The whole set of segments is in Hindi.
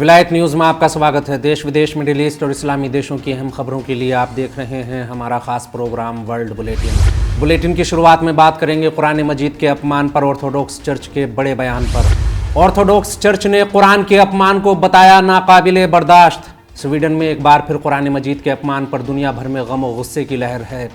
विलायत न्यूज़ में आपका स्वागत है। देश विदेश, मिडिल ईस्ट और इस्लामी देशों की अहम खबरों के लिए आप देख रहे हैं हमारा खास प्रोग्राम वर्ल्ड बुलेटिन की शुरुआत में बात करेंगे कुरान मजीद के अपमान पर ऑर्थोडॉक्स चर्च के बड़े बयान पर। ऑर्थोडॉक्स चर्च ने कुरान के अपमान को बताया नाकाबिले बर्दाश्त। स्वीडन में एक बार फिर कुरान मजीद के अपमान पर दुनिया भर में गम और गुस्से की लहर है।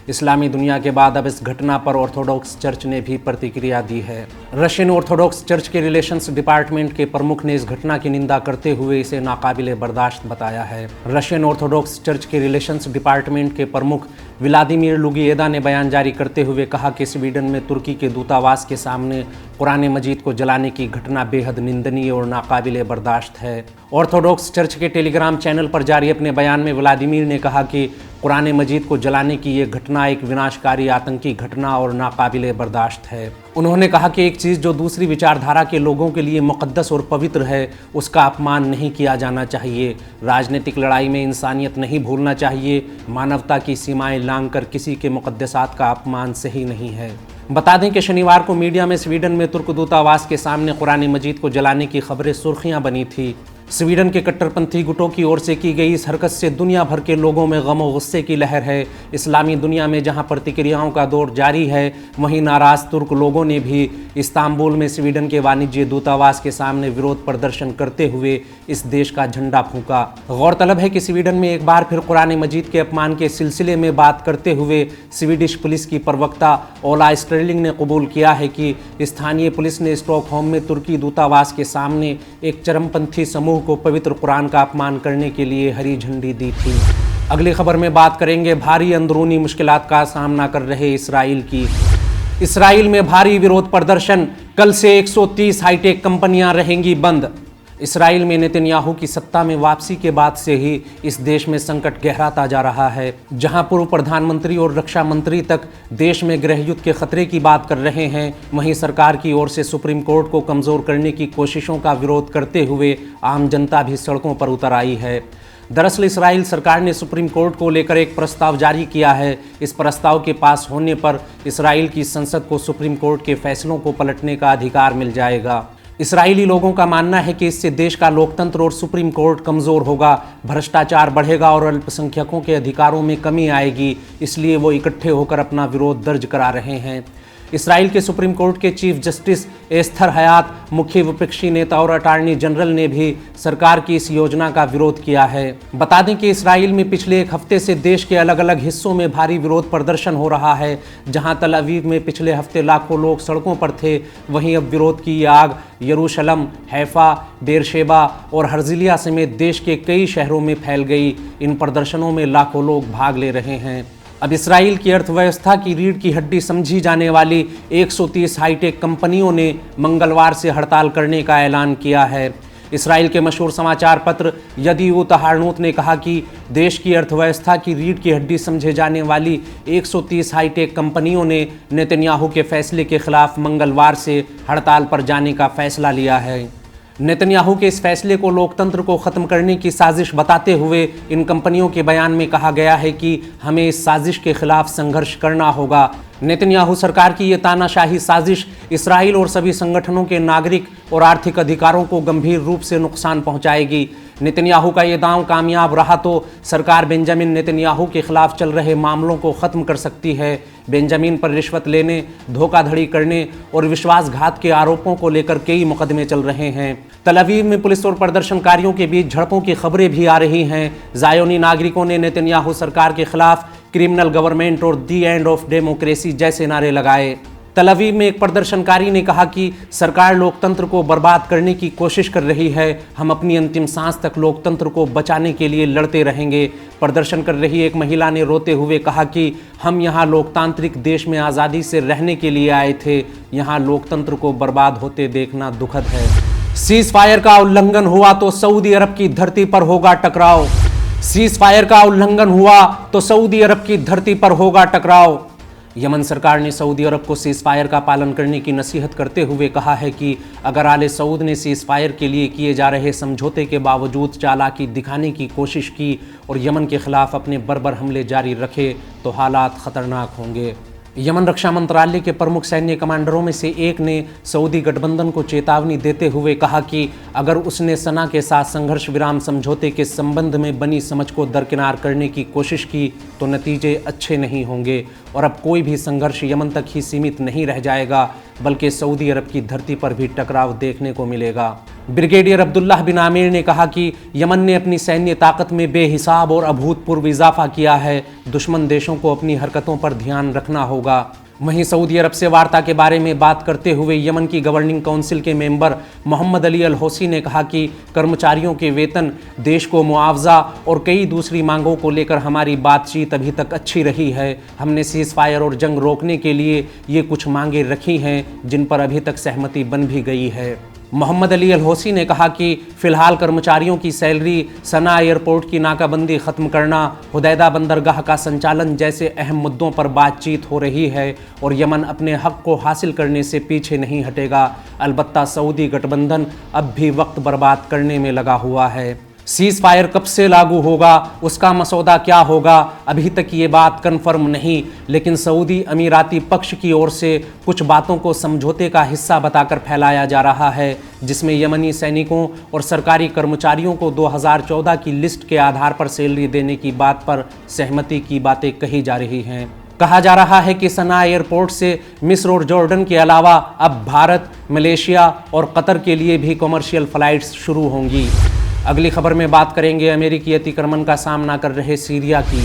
इस्लामी दुनिया के बाद अब इस घटना पर ऑर्थोडॉक्स चर्च ने भी प्रतिक्रिया दी है। रशियन ऑर्थोडॉक्स चर्च के रिलेशंस डिपार्टमेंट के प्रमुख ने इस घटना की निंदा करते हुए इसे नाकाबिले बर्दाश्त बताया है। रशियन ऑर्थोडॉक्स चर्च के रिलेशंस डिपार्टमेंट के प्रमुख व्लादिमीर लुगिएदा ने बयान जारी करते हुए कहा कि स्वीडन में तुर्की के दूतावास के सामने कुरान मजीद को जलाने की घटना बेहद निंदनीय और नाकाबिले बर्दाश्त है। ऑर्थोडॉक्स चर्च के टेलीग्राम चैनल पर जारी अपने बयान में व्लादिमीर ने कहा कि कुरान मजीद को जलाने की ये घटना एक विनाशकारी आतंकी घटना और नाकाबिले बर्दाश्त है। उन्होंने कहा कि एक चीज़ जो दूसरी विचारधारा के लोगों के लिए मुक़द्दस और पवित्र है, उसका अपमान नहीं किया जाना चाहिए। राजनीतिक लड़ाई में इंसानियत नहीं भूलना चाहिए। मानवता की सीमाएं लांघकर किसी के मुक़द्दसात का अपमान सही नहीं है। बता दें कि शनिवार को मीडिया में स्वीडन में तुर्क दूतावास के सामने कुरान मजीद को जलाने की खबरें सुर्खियां बनी थी। स्वीडन के कट्टरपंथी गुटों की ओर से की गई इस हरकत से दुनिया भर के लोगों में गम और गुस्से की लहर है। इस्लामी दुनिया में जहां प्रतिक्रियाओं का दौर जारी है, वहीं नाराज़ तुर्क लोगों ने भी इस्तांबुल में स्वीडन के वाणिज्य दूतावास के सामने विरोध प्रदर्शन करते हुए इस देश का झंडा फूंका। गौरतलब है कि स्वीडन में एक बार फिर कुरान मजीद के अपमान के सिलसिले में बात करते हुए स्वीडिश पुलिस की प्रवक्ता ओला स्टर्लिंग ने कबूल किया है कि स्थानीय पुलिस ने स्टॉकहोम में तुर्की दूतावास के सामने एक चरमपंथी समूह को पवित्र कुरान का अपमान करने के लिए हरी झंडी दी थी। अगली खबर में बात करेंगे भारी अंदरूनी मुश्किलात का सामना कर रहे इसराइल की। इसराइल में भारी विरोध प्रदर्शन, कल से 130 हाईटेक कंपनियां रहेंगी बंद। इसराइल में नेतन्याहू की सत्ता में वापसी के बाद से ही इस देश में संकट गहराता जा रहा है। जहां पूर्व प्रधानमंत्री और रक्षा मंत्री तक देश में गृहयुद्ध के खतरे की बात कर रहे हैं, वहीं सरकार की ओर से सुप्रीम कोर्ट को कमज़ोर करने की कोशिशों का विरोध करते हुए आम जनता भी सड़कों पर उतर आई है। दरअसल इसराइल सरकार ने सुप्रीम कोर्ट को लेकर एक प्रस्ताव जारी किया है। इस प्रस्ताव के पास होने पर इसराइल की संसद को सुप्रीम कोर्ट के फैसलों को पलटने का अधिकार मिल जाएगा। इसराइली लोगों का मानना है कि इससे देश का लोकतंत्र और सुप्रीम कोर्ट कमज़ोर होगा, भ्रष्टाचार बढ़ेगा और अल्पसंख्यकों के अधिकारों में कमी आएगी। इसलिए वो इकट्ठे होकर अपना विरोध दर्ज करा रहे हैं। इसराइल के सुप्रीम कोर्ट के चीफ जस्टिस एस्थर हयात, मुख्य विपक्षी नेता और अटॉर्नी जनरल ने भी सरकार की इस योजना का विरोध किया है। बता दें कि इसराइल में पिछले एक हफ्ते से देश के अलग अलग हिस्सों में भारी विरोध प्रदर्शन हो रहा है। जहां तल अवीव में पिछले हफ्ते लाखों लोग सड़कों पर थे, वहीं अब विरोध की ये आग यरूशलम, हैफा, बेरशेबा और हर्जिलिया समेत देश के कई शहरों में फैल गई। इन प्रदर्शनों में लाखों लोग भाग ले रहे हैं। अब इसराइल की अर्थव्यवस्था की रीढ़ की हड्डी समझी जाने वाली 130 हाईटेक कंपनियों ने मंगलवार से हड़ताल करने का ऐलान किया है। इसराइल के मशहूर समाचार पत्र यदीऊत हारनूत ने कहा कि देश की अर्थव्यवस्था की रीढ़ की हड्डी समझे जाने वाली 130 हाईटेक कंपनियों ने नेतन्याहू के फैसले के खिलाफ मंगलवार से हड़ताल पर जाने का फैसला लिया है। नेतन्याहू के इस फैसले को लोकतंत्र को ख़त्म करने की साजिश बताते हुए इन कंपनियों के बयान में कहा गया है कि हमें इस साजिश के खिलाफ संघर्ष करना होगा। नेतन्याहू सरकार की ये तानाशाही साजिश इसराइल और सभी संगठनों के नागरिक और आर्थिक अधिकारों को गंभीर रूप से नुकसान पहुंचाएगी। नेतन्याहू का ये दांव कामयाब रहा तो सरकार बेंजामिन नेतन्याहू के खिलाफ चल रहे मामलों को ख़त्म कर सकती है। बेंजामिन पर रिश्वत लेने, धोखाधड़ी करने और विश्वासघात के आरोपों को लेकर कई मुकदमे चल रहे हैं। तल अवीव में पुलिस और प्रदर्शनकारियों के बीच झड़पों की खबरें भी आ रही हैं। ज़ायोनी नागरिकों ने नेतन्याहू सरकार के खिलाफ क्रिमिनल गवर्नमेंट और दी एंड ऑफ डेमोक्रेसी जैसे नारे लगाए। तल अवीव में एक प्रदर्शनकारी ने कहा कि सरकार लोकतंत्र को बर्बाद करने की कोशिश कर रही है। हम अपनी अंतिम सांस तक लोकतंत्र को बचाने के लिए लड़ते रहेंगे। प्रदर्शन कर रही एक महिला ने रोते हुए कहा कि हम यहाँ लोकतांत्रिक देश में आज़ादी से रहने के लिए आए थे। यहाँ लोकतंत्र को बर्बाद होते देखना दुखद है। सीज फायर का उल्लंघन हुआ तो सऊदी अरब की धरती पर होगा टकराव। सीज फायर का उल्लंघन हुआ तो सऊदी अरब की धरती पर होगा टकराव। यमन सरकार ने सऊदी अरब को सीज फायर का पालन करने की नसीहत करते हुए कहा है कि अगर आले सऊद ने सीज फायर के लिए किए जा रहे समझौते के बावजूद चालाकी दिखाने की कोशिश की और यमन के खिलाफ अपने बर्बर हमले जारी रखे तो हालात खतरनाक होंगे। यमन रक्षा मंत्रालय के प्रमुख सैन्य कमांडरों में से एक ने सऊदी गठबंधन को चेतावनी देते हुए कहा कि अगर उसने सना के साथ संघर्ष विराम समझौते के संबंध में बनी समझ को दरकिनार करने की कोशिश की तो नतीजे अच्छे नहीं होंगे और अब कोई भी संघर्ष यमन तक ही सीमित नहीं रह जाएगा, बल्कि सऊदी अरब की धरती पर भी टकराव देखने को मिलेगा। ब्रिगेडियर अब्दुल्लाह बिन आमिर ने कहा कि यमन ने अपनी सैन्य ताकत में बेहिसाब और अभूतपूर्व इजाफा किया है, दुश्मन देशों को अपनी हरकतों पर ध्यान रखना होगा। वहीं सऊदी अरब से वार्ता के बारे में बात करते हुए यमन की गवर्निंग काउंसिल के मेंबर मोहम्मद अली अल हौसी ने कहा कि कर्मचारियों के वेतन, देश को मुआवजा और कई दूसरी मांगों को लेकर हमारी बातचीत अभी तक अच्छी रही है। हमने सीज फायर और जंग रोकने के लिए ये कुछ मांगे रखी हैं जिन पर अभी तक सहमति बन भी गई है। मोहम्मद अली अल हौसी ने कहा कि फ़िलहाल कर्मचारियों की सैलरी, सना एयरपोर्ट की नाकाबंदी ख़त्म करना, हुदैदा बंदरगाह का संचालन जैसे अहम मुद्दों पर बातचीत हो रही है और यमन अपने हक़ को हासिल करने से पीछे नहीं हटेगा। अलबत्ता सऊदी गठबंधन अब भी वक्त बर्बाद करने में लगा हुआ है। सीज़ फायर कब से लागू होगा, उसका मसौदा क्या होगा, अभी तक ये बात कन्फर्म नहीं, लेकिन सऊदी अमीराती पक्ष की ओर से कुछ बातों को समझौते का हिस्सा बताकर फैलाया जा रहा है, जिसमें यमनी सैनिकों और सरकारी कर्मचारियों को 2014 की लिस्ट के आधार पर सैलरी देने की बात पर सहमति की बातें कही जा रही हैं। कहा जा रहा है कि सना एयरपोर्ट से मिस्र और जॉर्डन के अलावा अब भारत, मलेशिया और कतर के लिए भी कमर्शियल फ़्लाइट्स शुरू होंगी। अगली खबर में बात करेंगे अमेरिकी अतिक्रमण का सामना कर रहे सीरिया की।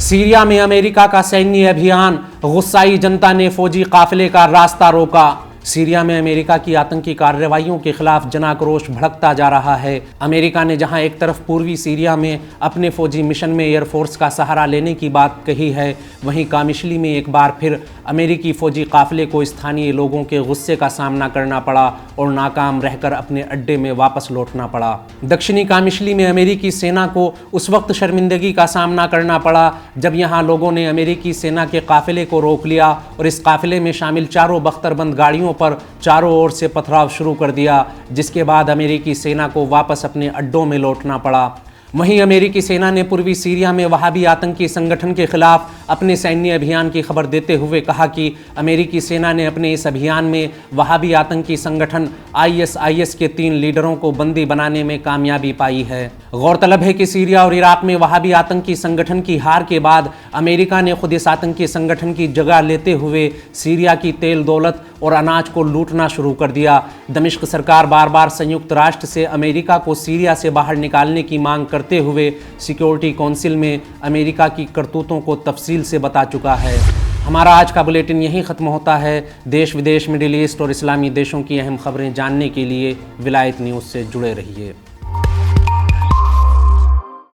सीरिया में अमेरिका का सैन्य अभियान, गुस्साई जनता ने फौजी काफिले का रास्ता रोका। सीरिया में अमेरिका की आतंकी कार्रवाइयों के खिलाफ जनाक्रोश भड़कता जा रहा है। अमेरिका ने जहां एक तरफ पूर्वी सीरिया में अपने फौजी मिशन में एयरफोर्स का सहारा लेने की बात कही है, वहीं कामिशली में एक बार फिर अमेरिकी फौजी काफिले को स्थानीय लोगों के गुस्से का सामना करना पड़ा और नाकाम रहकर अपने अड्डे में वापस लौटना पड़ा। दक्षिणी कामिशली में अमेरिकी सेना को उस वक्त शर्मिंदगी का सामना करना पड़ा जब यहाँ लोगों ने अमेरिकी सेना के काफिले को रोक लिया और इस काफिले में शामिल चारों बख्तरबंद गाड़ियों पर चारों ओर से पथराव शुरू कर दिया, जिसके बाद अमेरिकी सेना को वापस अपने अड्डों में लौटना पड़ा। वहीं अमेरिकी सेना ने पूर्वी सीरिया में वहाबी आतंकी संगठन के खिलाफ अपने सैन्य अभियान की खबर देते हुए कहा कि अमेरिकी सेना ने अपने इस अभियान में वहाबी आतंकी संगठन ISIS के 3 लीडरों को बंदी बनाने में कामयाबी पाई है। गौरतलब है कि सीरिया और इराक में वहाबी आतंकी संगठन की हार के बाद अमेरिका ने खुद इस आतंकी संगठन की जगह लेते हुए सीरिया की तेल दौलत और अनाज को लूटना शुरू कर दिया। दमिश्क सरकार बार बार संयुक्त राष्ट्र से अमेरिका को सीरिया से बाहर निकालने की मांग करते हुए सिक्योरिटी काउंसिल में अमेरिका की करतूतों को तफसील से बता चुका है। हमारा आज का बुलेटिन यहीं ख़त्म होता है। देश विदेश, मिडिल ईस्ट और इस्लामी देशों की अहम खबरें जानने के लिए विलायत न्यूज़ से जुड़े रहिए।